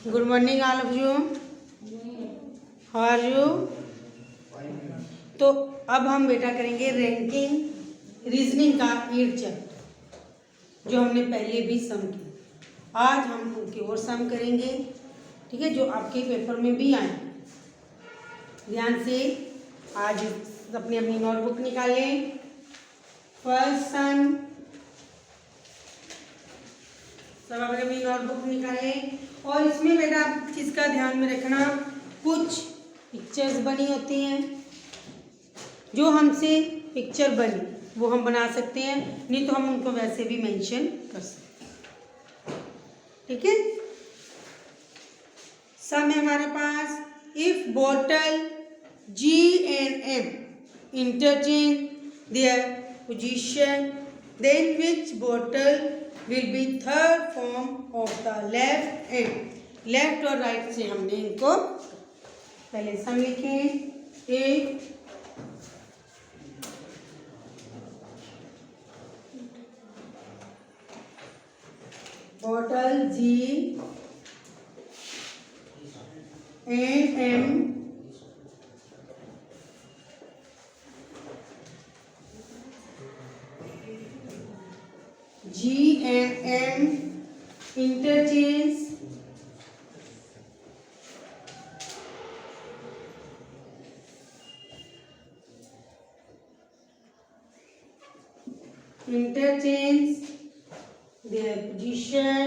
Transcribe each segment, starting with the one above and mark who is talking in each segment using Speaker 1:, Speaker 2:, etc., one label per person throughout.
Speaker 1: Good morning all of you. How are you? तो अब हम बेटा करेंगे रैंकिंग रीजनिंग का 8 चैप्टर जो हमने पहले भी सम किया। आज हम उनके और सम करेंगे, ठीक है, जो आपके पेपर में भी आए। ध्यान से आज अपनी अपनी नोटबुक निकालें। फर्स्ट सम सब अपनी नोटबुक निकालें। और इसमें बेटा आप किसका ध्यान में रखना, कुछ पिक्चर्स बनी होती हैं, जो हमसे पिक्चर बनी वो हम बना सकते हैं, नहीं तो हम उनको वैसे भी मेंशन कर सकते हैं, ठीक है। सम है हमारे पास, if bottle G and M interchange their position, then which bottle will be third form of the left end? Left और राइट से हमने इनको पहले सम लिखें। एक bottle G and M G and M interchange their position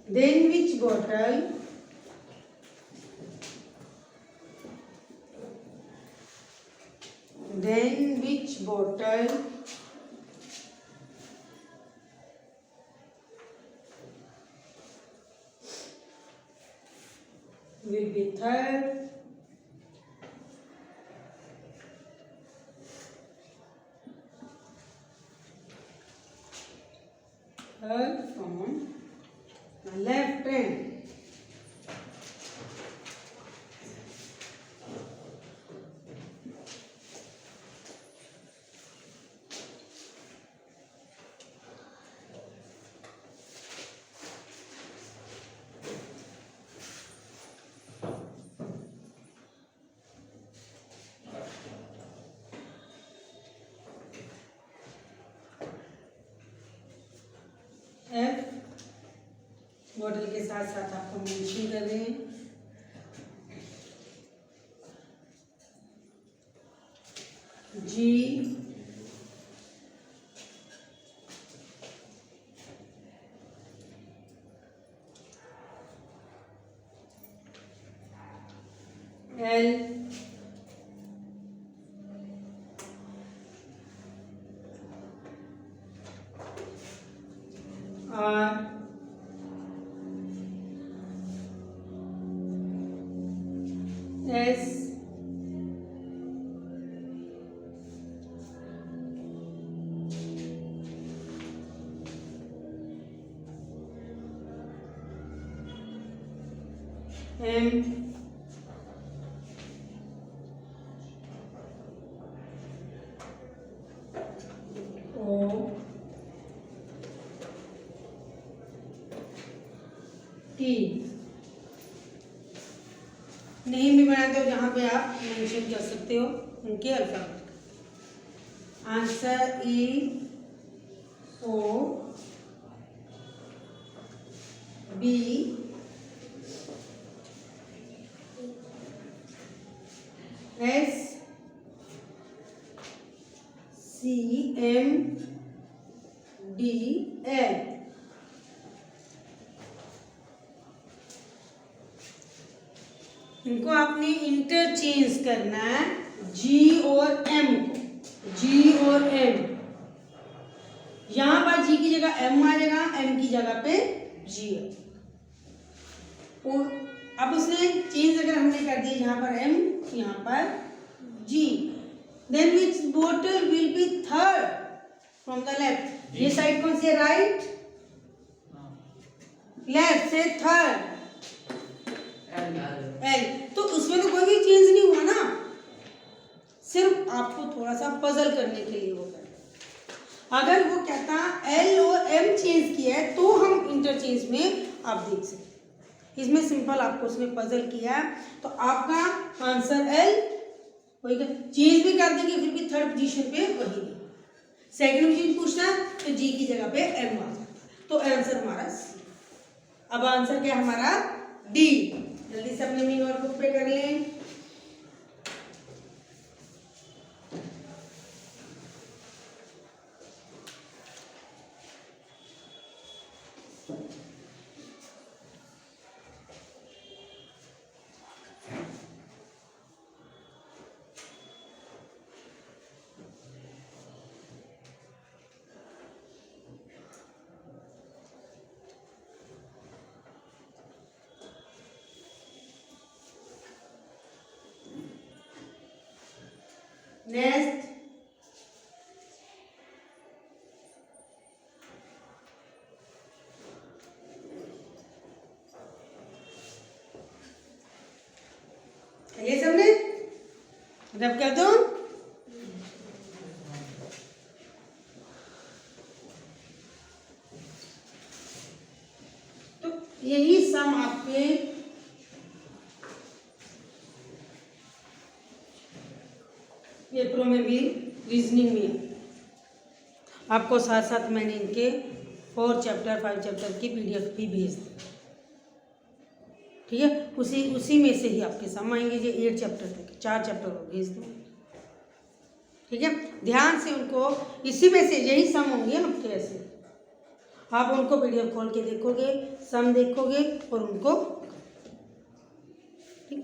Speaker 1: then which bottle will be third from the left hand? F bottle के साथ साथ आपको मेंशन कर रहे हैं। G L R S M O T। नहीं भी बनाते हो जहाँ पे आप मेंशन कर सकते हो उनके alphabet. Answer E O B S C M D L। इनको आपने इंटरचेंज करना है, G और M को, G और M। यहां पर G की जगह M आ जाएगा, M की जगह पे G है। और अब उसने चेंज अगर हमने कर दिया, यहाँ पर M यहाँ पर G, then which bottle will be third from the left? ये साइड कौन सी है, राइट, लेफ्ट से थर्ड L। तो उसमें तो कोई भी चेंज नहीं हुआ ना, सिर्फ आपको थोड़ा सा पजल करने के लिए वो कर। अगर वो कहता एल और एम चेंज किया है तो हम इंटरचेंज में आप देख सकते। इसमें सिंपल आपको उसने पजल किया है, तो आपका आंसर एल होगा। चेंज भी कर देंगे फिर भी थर्ड पोजीशन पे वही, सेकंड पोजीशन पूछना तो जी की जगह पे एम आ जाता, तो आंसर हमारा सी। अब आंसर क्या हमारा डी। जल्दी से अपने नोटबुक पे कर लें। नेक्स्ट ये सबने रब कर दो। तो यही सम आपके पेपरों में भी रीजनिंग में है। आपको साथ साथ मैंने इनके 4 चैप्टर 5 चैप्टर की PDF भी भेज दी, ठीक है। उसी में से ही आपके सम आएंगे जो 8 चैप्टर तक 4 चैप्टर को भेज दो, ठीक है। ध्यान से उनको, इसी में से यही सम होंगे ना कैसे, आप उनको PDF खोल के देखोगे, सम देखोगे और उनको, ठीक।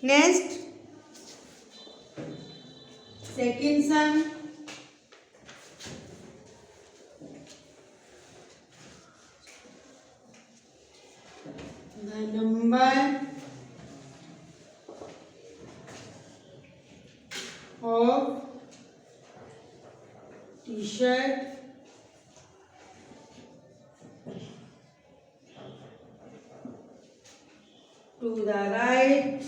Speaker 1: Next second sum, the number of T-shirt to the right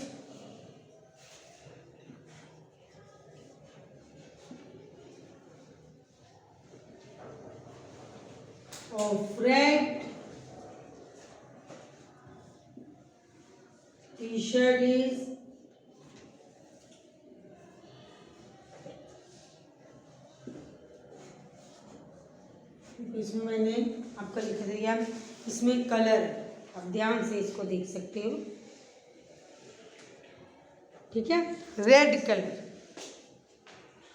Speaker 1: of red T-shirt is इसमें मैंने आपका लिख दिया, इसमें कलर आप ध्यान से इसको देख सकते हो, ठीक है। रेड कलर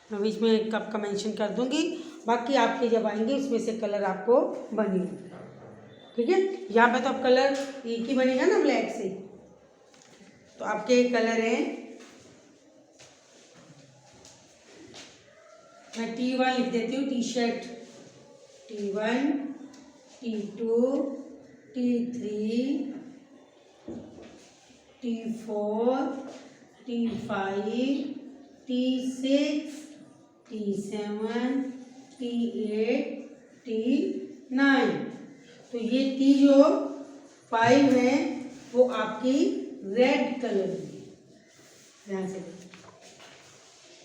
Speaker 1: मैं बीच में कप का मेंशन कर दूंगी, बाकी आपके जब आएंगे उसमें से कलर आपको बनेगा, ठीक है। यहाँ पे तो अब कलर एक ही बनेगा ना ब्लैक से, तो आपके कलर हैं, मैं T1 लिख देती हूँ, T shirt T1 T2 T3 T4 T5 T6 T7 T8 T9। तो ये T जो 5 है वो आपकी रेड कलर में, ध्यान से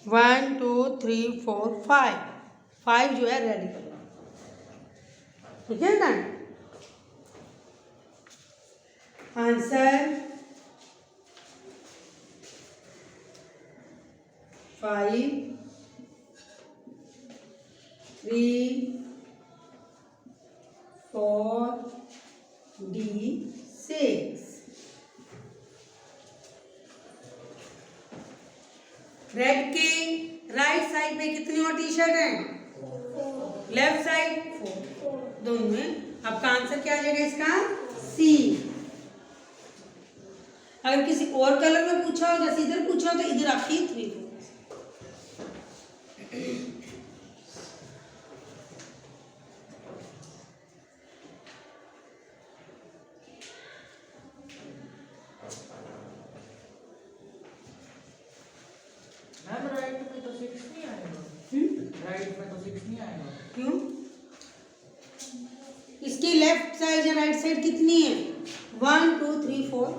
Speaker 1: 1 2 3 4 5 जो है रेड कलर, ठीक है ना। Answer 5 3 4 D6। रेड के राइट साइड में कितनी और टी शर्ट है, लेफ्ट साइड 4, दोनों में। आपका आंसर क्या आ जाएगा इसका सी। अगर किसी और कलर में पूछा हो, जैसे इधर पूछा हो, तो इधर आपकी 3 क्यों? इसकी लेफ्ट साइड या राइट साइड कितनी है, 1 2 3 4,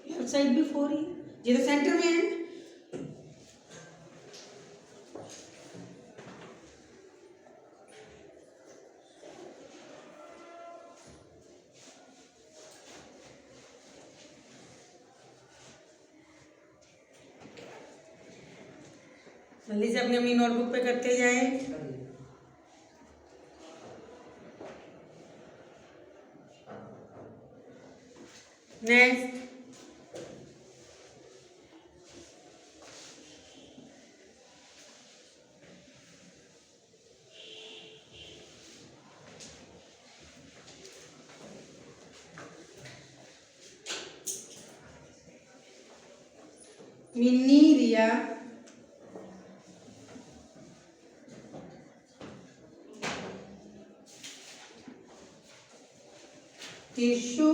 Speaker 1: लेफ्ट साइड भी 4 ही, ये तो सेंटर में है। जल्दी से अपनी अपनी नोटबुक पे करते जाएं। Next, Minni, Riya, Tirshu,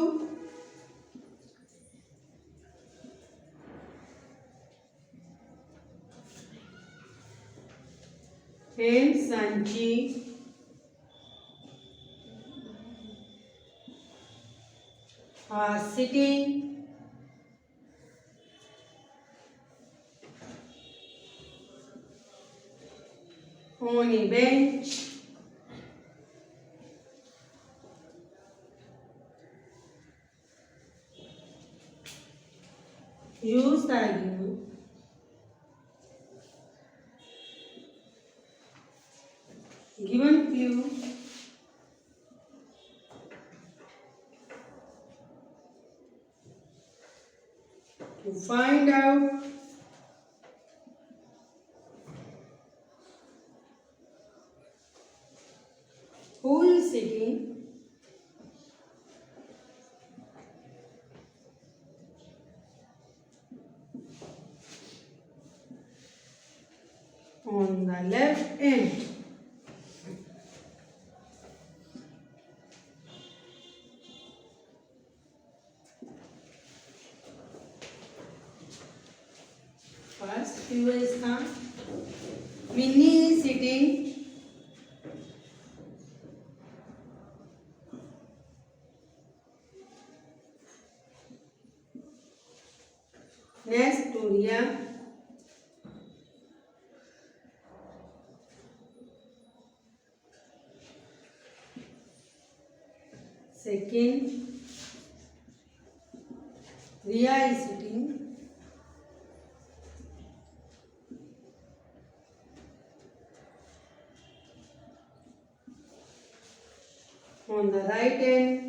Speaker 1: and Sanchi, are sitting on a bench use the given clue to find out who is sitting on the left end. First clue is the Minnie is sitting next to Riya. Second, Riya is sitting on the right end.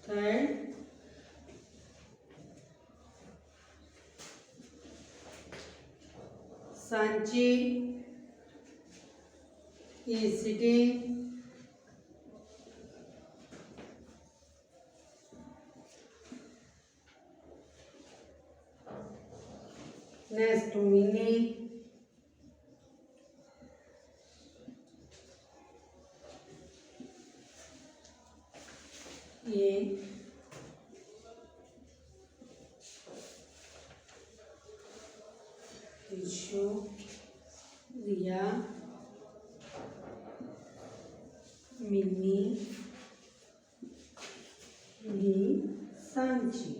Speaker 1: Third, Sanchi is sitting next to Minnie. ये तिरशु, रिया, मिन्नी, ली, सांची।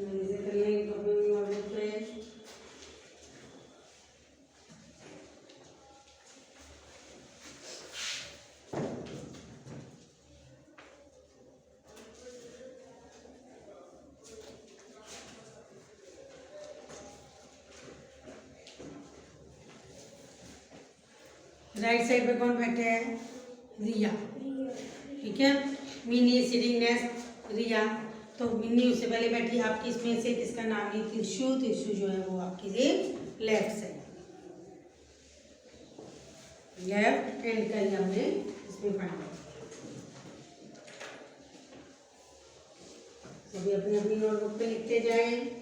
Speaker 1: इसे कर लेंगे तो अपने notebook पे right side पे कौन बैठे हैं? रिया। ठीक है, मिनी सिटिंग नेक्स्ट रिया। तो मिनी उससे पहले बैठी, आपकी इसमें से किसका नाम है? तिरशु। तिरशु जो है वो आपके लिए लेफ्ट साइड, लेफ्ट हैंड का ही हमने इसमें फाइंड। सभी अपनी अपनी नोटबुक पे लिखते जाएं।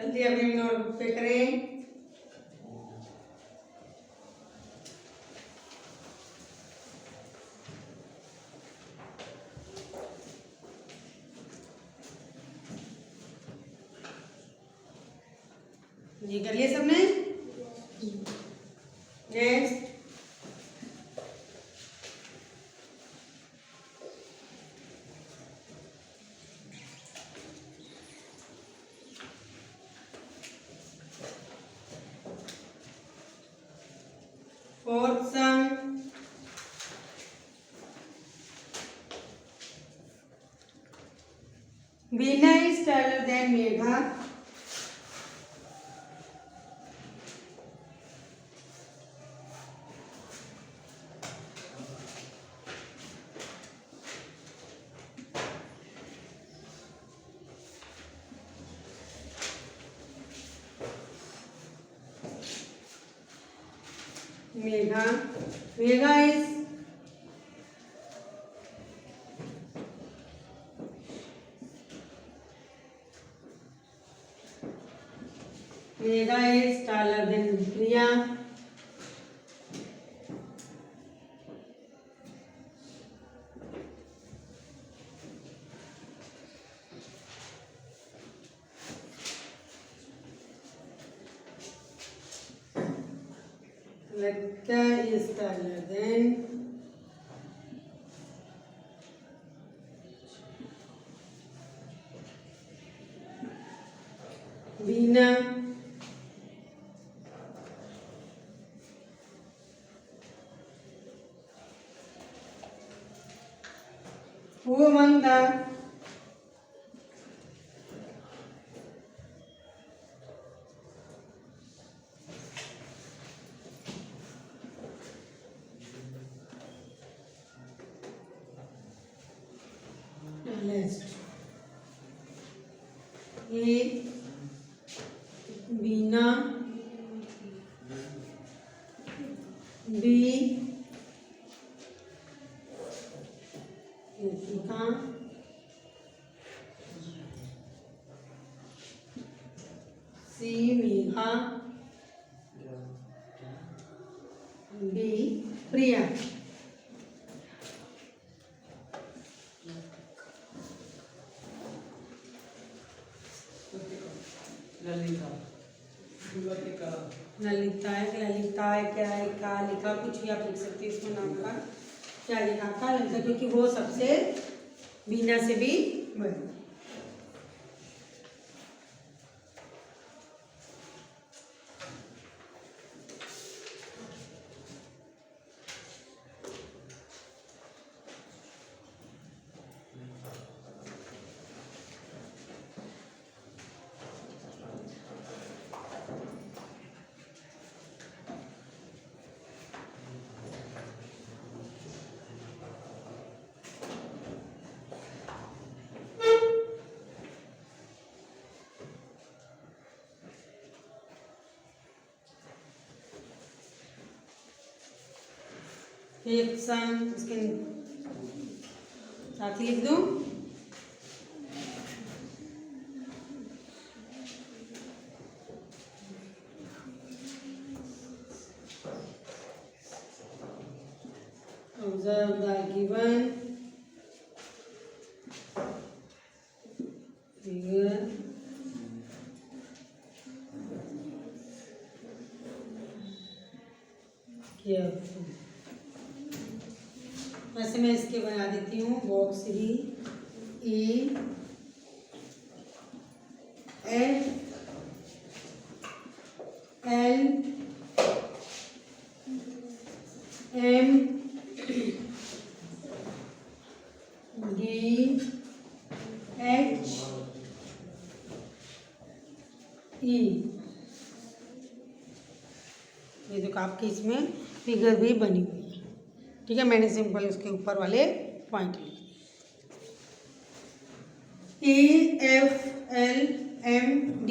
Speaker 1: जल्दी अपने नोटबुक पे करें। ये कर लिया सबने? Next, fourth some, Veena is taller than Megha. Megha is taller than Priya. Lakshya is taller than Veena. Who among the list? A. Veena. B. Yutika. C. Megha. D. Priya. Lalita है क्या है, का लिखा, कुछ भी आप लिख सकते हैं इसमें नाम का। क्या लिखा था? ललिता, क्योंकि वो सबसे वीना से भी बड़ी। एक सम इसके साथ लिख दूं। Observe the given figure carefully. वैसे मैं इसके बना देती हूँ बॉक्स ही। E F L M D H E। ये देखो आपके इसमें फिगर भी बनी हुई है। ठीक है, मैंने सिंपल उसके ऊपर वाले पॉइंट लिखे। E F L M D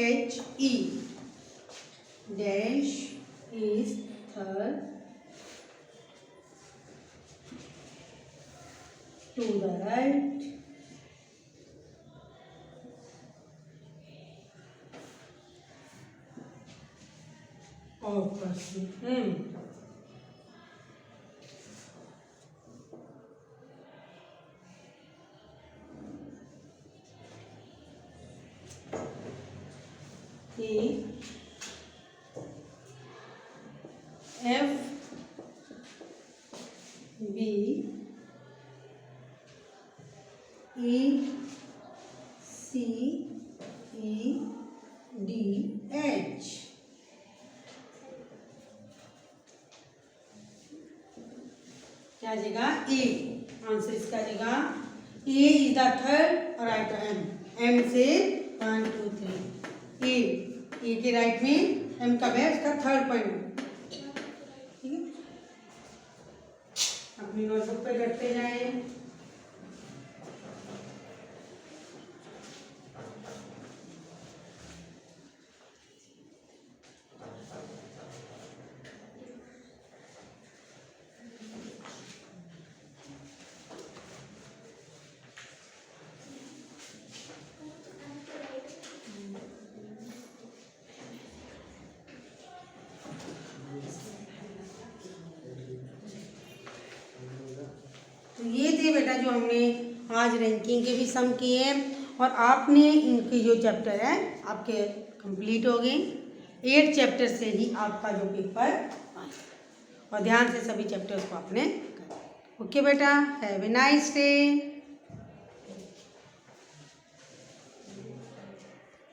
Speaker 1: H E dash is third to the right of F B E C E D H. क्या आ जाएगा? ए। आंसर इसका आ जाएगा ए इज द थर्ड और राइट एम से 1 2 3 ए के राइट में एम का है इसका थर्ड पॉइंट। ठीक है, अपनी नोटबुक पे करते जाए। तो ये थे बेटा जो हमने आज रैंकिंग के भी सम किए और आपने इनके जो चैप्टर है आपके कंप्लीट हो गए। 8 चैप्टर से ही आपका जो पेपर आए और ध्यान से सभी चैप्टर्स को आपने। ओके बेटा, हैव ए नाइस डे।